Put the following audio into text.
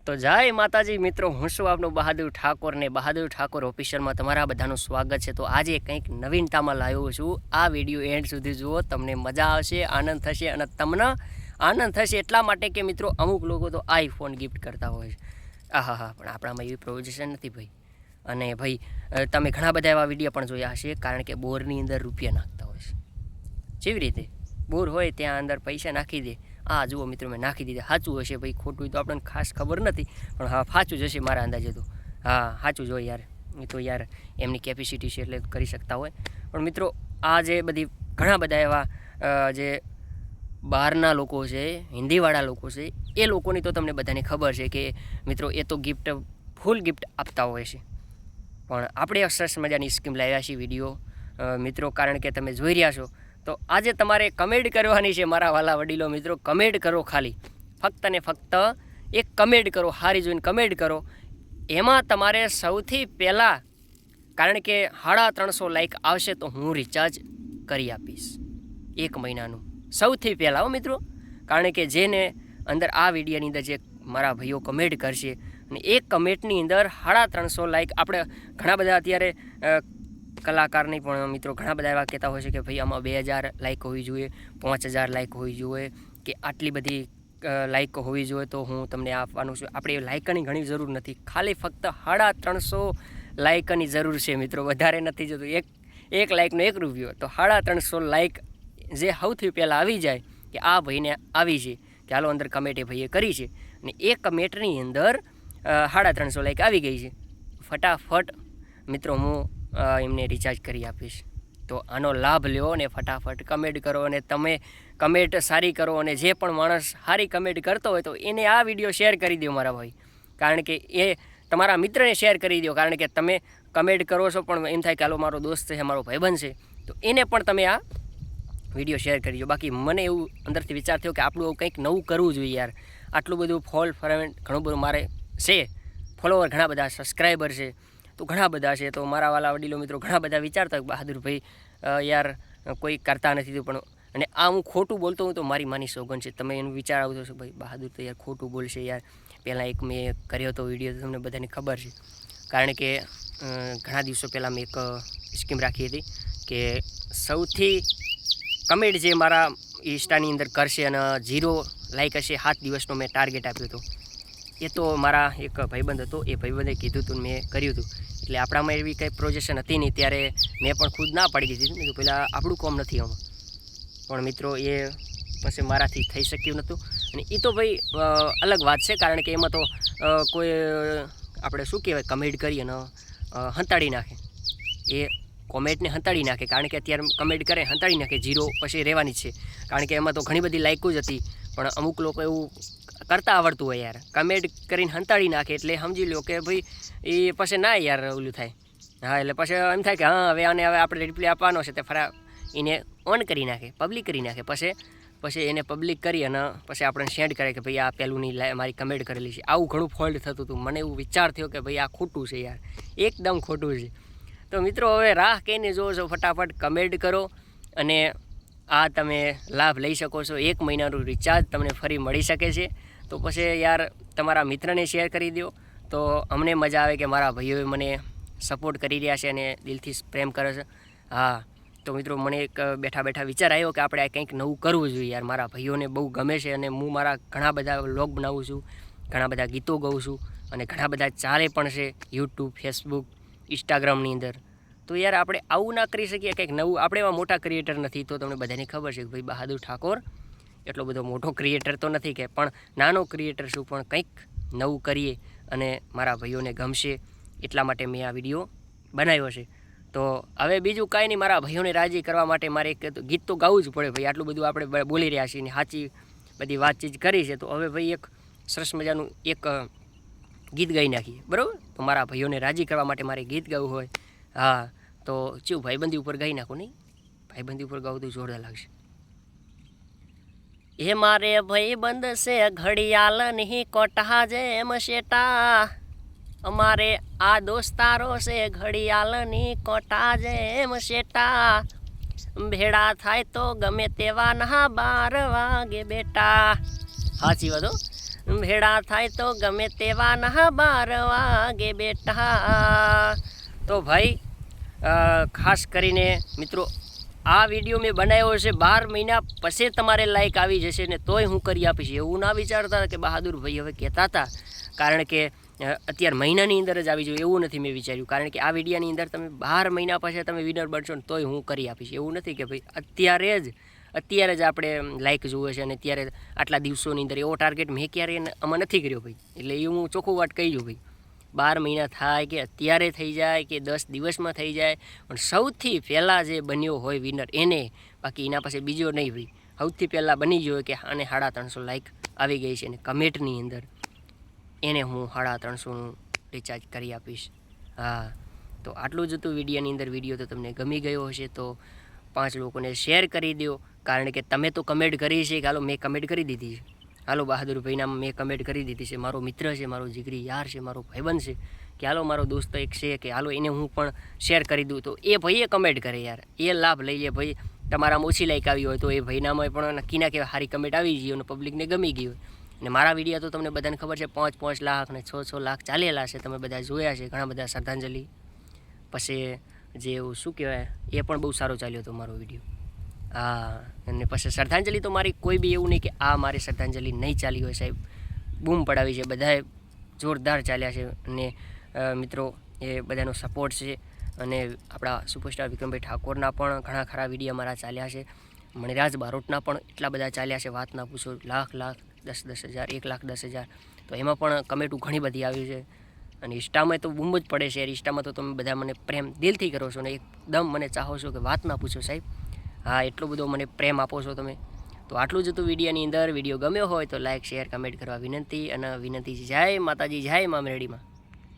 તો જય માતાજી મિત્રો, હું છું આપનો બહાદુર ઠાકોર ને બહાદુર ઠાકોર ઓફિશિયલમાં તમારા બધાનું સ્વાગત છે। તો આજે કંઈક નવીનતામાં લાવ્યો છું। આ વિડીયો એન્ડ સુધી જુઓ, તમને મજા આવશે, આનંદ થશે। અને તમને આનંદ થશે એટલા માટે કે મિત્રો અમુક લોકો તો આઈફોન ગિફ્ટ કરતા હોય છે। આહા હા, પણ આપણામાં એવી પ્રોવિઝન નથી ભાઈ। અને ભાઈ તમે ઘણા બધા એવા વિડીયો પણ જોયા હશે, કારણ કે બોરની અંદર રૂપિયા નાખતા હોય છે। જેવી રીતે બોર હોય ત્યાં અંદર પૈસા નાખી દે। આ જુઓ મિત્રો, મેં નાખી દીધા। સાચું હશે ભાઈ, ખોટું તો આપણને ખાસ ખબર નથી, પણ હા સાચું જ હશે મારા અંદાજે તો। હા સાચું જ હોય યાર, એ તો યાર એમની કેપેસિટી છે એટલે કરી શકતા હોય। પણ મિત્રો આ જે બધી ઘણા બધા એવા જે બહારના લોકો છે, હિન્દીવાળા લોકો છે, એ લોકોની તો તમને બધાને ખબર છે કે મિત્રો એ તો ગિફ્ટ ફૂલ ગિફ્ટ આપતા હોય છે। પણ આપણે સરસ મજાની સ્કીમ લાવ્યા છીએ વિડીયો મિત્રો, કારણ કે તમે જોઈ રહ્યા છો। તો આજે તમારે કમેન્ટ કરવાની છે મારા વાલા વડીલો મિત્રો। કમેન્ટ કરો, ખાલી ફક્ત ને ફક્ત એક કમેન્ટ કરો, હારી જોઈને કમેન્ટ કરો। એમાં તમારે સૌથી પહેલાં, કારણ કે 350 લાઈક આવશે તો હું રિચાર્જ કરી આપીશ 1 મહિનાનું, સૌથી પહેલાં હો મિત્રો। કારણ કે જેને અંદર આ વિડીયોની અંદર જે મારા ભાઈઓ કમેન્ટ કરશે, અને એક કમેન્ટની અંદર 350 લાઈક, આપણે ઘણા બધા અત્યારે કલાકારની પણ મિત્રો ઘણા બધા એવા કહેતા હોય છે કે ભાઈ આમાં 2000 લાઈક હોવી જોઈએ, 5000 લાઈક હોવી જોઈએ, કે આટલી બધી લાઈક હોવી જોઈએ તો હું તમને આપવાનું છું। આપણે લાઈકની ઘણી જરૂર નથી, ખાલી ફક્ત 350 લાઈકની જરૂર છે મિત્રો, વધારે નથી જોતું। એક લાઈકનો 1 રૂપિયો, તો 350 લાઈક જે સૌથી પહેલાં આવી જાય કે આ ભાઈને આવી છે, કે હાલો અંદર કમેન્ટ એ ભાઈએ કરી છે, અને એ કમેન્ટની અંદર 350 લાઈક આવી ગઈ છે, ફટાફટ મિત્રો હું એમને રિચાર્જ કરી આપીશ। તો આનો લાભ લ્યો અને ફટાફટ કમેન્ટ કરો, અને તમે કમેન્ટ સારી કરો, અને જે પણ માણસ સારી કમેન્ટ કરતો હોય તો એને આ વિડીયો શેર કરી દો મારા ભાઈ, કારણ કે એ તમારા મિત્રને શેર કરી દો। કારણ કે તમે કમેન્ટ કરો છો પણ એમ થાય કે હાલો મારો દોસ્ત છે, મારો ભાઈબંધ છે, તો એને પણ તમે આ વિડીયો શેર કરી દો। બાકી મને એવું અંદરથી વિચાર થયો કે આપણું એવું કંઈક નવું કરવું જોઈએ યાર। આટલું બધું ફોલોવર ઘણું બધું મારે છે, ફોલોવર ઘણા બધા, સબસ્ક્રાઈબર છે તો ઘણા બધા છે। તો મારા વાલા વડીલો મિત્રો ઘણા બધા વિચારતા હોય બહાદુરભાઈ યાર કોઈ કરતા નથી, તો પણ અને આ હું ખોટું બોલતો હું તો મારી માની સોગન છે। તમે એનું વિચાર આવતો છો ભાઈ બહાદુર તો યાર ખોટું બોલશે યાર। પહેલાં એક મેં કર્યો હતો વિડીયો, તો તમને બધાને ખબર છે, કારણ કે ઘણા દિવસો પહેલાં મેં એક સ્કીમ રાખી હતી કે સૌથી કમેન્ટ જે મારા ઇન્સ્ટાની અંદર કરશે અને 0 લાઈક હશે 7 દિવસનો મેં ટાર્ગેટ આપ્યો હતો। એ તો મારા એક ભાઈબંધ હતો, એ ભાઈબંધે કીધું હતું, મેં કર્યું હતું। એટલે આપણામાં એવી કંઈ પ્રોજેક્શન હતી નહીં ત્યારે મેં પણ ખુદ ના પાડી દીધી હતી, પહેલાં આપણું કામ નથી આમાં। પણ મિત્રો એ પછી મારાથી થઈ શક્યું નહોતું, અને એ તો ભાઈ અલગ વાત છે, કારણ કે એમાં તો કોઈ આપણે શું કહેવાય કમેન્ટ કરીએ અને હંતાડી નાખે, એ કોમેન્ટને હંતાડી નાખે, કારણ કે અત્યારે કમેન્ટ કરે હંતાડી નાખે, 0 પછી રહેવાની જ છે। કારણ કે એમાં તો ઘણી બધી લાઈકો જ હતી, પણ અમુક લોકો એવું કરતા આવડતું હોય યાર, કમેન્ટ કરીને હંતાડી નાખે, એટલે સમજી લો કે ભાઈ એ પછી ના યાર ઓલું થાય। હા એટલે પછી એમ થાય કે હા હવે આપણે રિપ્લાય આપવાનો છે, તે ફરા એને ઓન કરી નાખે, પબ્લિક કરી નાખે, પછી એને પબ્લિક કરી અને પછી આપણે સેન્ડ કરે કે ભાઈ આ પહેલુંની મારી કમેન્ટ કરેલી છે। આવું ઘણું ફોલ્ટ થતું હતું, મને એવું વિચાર થયો કે ભાઈ આ ખોટું છે યાર, એકદમ ખોટું છે। તો મિત્રો હવે રાહ કહીને જોવો છો, ફટાફટ કમેન્ટ કરો, અને આ તમે લાભ લઈ શકો છો। 1 મહિનાનું રિચાર્જ તમને ફરી મળી શકે છે। તો પછી યાર તમારા મિત્રને શેર કરી દો, તો અમને મજા આવે કે મારા ભાઈઓએ મને સપોર્ટ કરી રહ્યા છે અને દિલથી પ્રેમ કરે છે। હા તો મિત્રો મને એક બેઠા બેઠા વિચાર આવ્યો કે આપણે કંઈક નવું કરવું જોઈએ યાર। મારા ભાઈઓને બહુ ગમે છે, અને હું મારા ઘણા બધા વ્લોગ બનાવું છું, ઘણા બધા ગીતો ગાઉં છું, અને ઘણા બધા ચાલે પણ છે યુટ્યુબ, ફેસબુક, ઇન્સ્ટાગ્રામની અંદર। તો યાર આપણે આવું ના કરી શકીએ કંઈક નવું? આપણે એવા મોટા ક્રિએટર નથી, તો તમને બધાને ખબર છે કે ભાઈ બહાદુર ઠાકોર એટલો બધો મોટો ક્રિએટર તો નથી કે, પણ નાનો ક્રિએટર છું, પણ કંઈક નવું કરીએ અને મારા ભાઈઓને ગમશે એટલા માટે મેં આ વિડીયો બનાવ્યો છે। તો હવે બીજું કાંઈ નહીં, મારા ભાઈઓને રાજી કરવા માટે મારે એક ગીત તો ગાવું જ પડે ભાઈ, આટલું બધું આપણે બોલી રહ્યા છીએ ને સાચી બધી વાતચીત કરી છે, તો હવે ભાઈ એક સરસ મજાનું એક ગીત ગાઈ નાખીએ, બરાબર? તો મારા ભાઈઓને રાજી કરવા માટે મારે ગીત ગાવું હોય, હા તો ચેવું ભાઈબંધી ઉપર ગાઈ નાખું, નહીં ભાઈબંધી ઉપર ગાવું તો જોરદાર લાગશે। એ મારે ભાઈબંધ છે ઘડિયાળ નહીં કોટા જેમ શેટા, અમારે આ દોસ્તારો છે ઘડિયાળની કોટા જેમ શેટા, ભેળા થાય તો ગમે તેવા ના 12 વાગે બેટા। સાચી વાત હો। ભેડા થાય તો ગમે તેવા ના 12 વાગે બેટા. તો ભાઈ ખાસ કરીને મિત્રો આ વિડીયો મેં બનાવ્યો છે 12 મહિના પછી તમારે લાઈક આવી જશે ને તોય હું કરી આપીશ એવું ના વિચારતા કે બહાદુરભાઈ હવે કહેતા હતા, કારણ કે અત્યારે મહિનાની અંદર જ આવી જોઈએ એવું નથી મેં વિચાર્યું, કારણ કે આ વિડીયોની અંદર તમે 12 મહિના પછી તમે વિનર બનશો ને તોય હું કરી આપીશ. એવું નથી કે ભાઈ અત્યારે જ આપણે લાઈક જોવે છે અને અત્યારે આટલા દિવસોની અંદર એવો ટાર્ગેટ મેં ક્યારે આમાં નથી કર્યો ભાઈ. એટલે એ હું ચોખ્ખું વાત કહી દઉં ભાઈ, 12 મહિના થાય કે અત્યારે થઈ જાય કે 10 દિવસમાં થઈ જાય, પણ સૌથી પહેલાં જે બન્યો હોય વિનર એને, બાકી એના પાસે બીજો નહીં ભાઈ. સૌથી પહેલાં બની ગયો કે આને 350 લાઈક આવી ગઈ છે અને કમેન્ટની અંદર એને હું 350નું રિચાર્જ કરી આપીશ. હા, તો આટલું જ હતું વિડીયોની અંદર. વિડીયો તો તમને ગમી ગયો હશે તો 5 લોકોને શેર કરી દો, કારણ કે તમે તો કમેન્ટ કરી છે કે હાલો મેં કમેન્ટ કરી દીધી છે, હાલો બહાદુરભાઈના મેં કમેન્ટ કરી દીધી છે, મારો મિત્ર છે, મારો જીગરી યાર છે, મારો ભાઈબંધ છે, કે હાલો મારો દોસ્ત એક છે કે હાલો એને હું પણ શેર કરી દઉં, તો એ ભાઈએ કમેન્ટ કરે યાર, એ લાભ લઈ લે ભાઈ. તમારામાં ઓછી લાઈક આવી હોય તો એ ભાઈનામાં પણ નક્કીના કે સારી કમેન્ટ આવી ગઈ અને પબ્લિકને ગમી ગઈ હોય. અને મારા વિડીયો તો તમને બધાને ખબર છે 5 લાખ અને 6 લાખ ચાલેલા છે, તમે બધા જોયા છે. ઘણા બધા શ્રદ્ધાંજલિ પછી જે એવું શું કહેવાય એ પણ બહુ સારો ચાલ્યો હતો મારો વિડીયો. હા, અને પછી શ્રદ્ધાંજલિ તો મારી કોઈ બી એવું નહીં કે આ મારી શ્રદ્ધાંજલિ નહીં ચાલી હોય સાહેબ, બૂમ પડાવી છે, બધાએ જોરદાર ચાલ્યા છે. અને મિત્રો એ બધાનો સપોર્ટ છે. અને આપણા સુપરસ્ટાર વિક્રમભાઈ ઠાકોરના પણ ઘણા ખરા વિડીયો મારા ચાલ્યા છે, મણિરાજ બારોટના પણ એટલા બધા ચાલ્યા છે, વાત ના પૂછો. લાખ 10,000 1,10,000, તો એમાં પણ કમેન્ટો ઘણી બધી આવી છે. અને ઇન્સ્ટામાં તો બૂમ જ પડે છે યાર. ઇન્સ્ટામાં તો તમે બધા મને પ્રેમ દિલથી કરો છો ને એકદમ મને ચાહો છો કે વાત ના પૂછો સાહેબ. હા, એટલો બધો મને પ્રેમ આપો છો તમે. તો આટલું જ હતું વિડીયોની અંદર. વિડીયો ગમ્યો હોય તો લાઈક શેર કમેન્ટ કરવા વિનંતી. અને વિનંતી જય માતાજી, જય મા મેરડીમાં.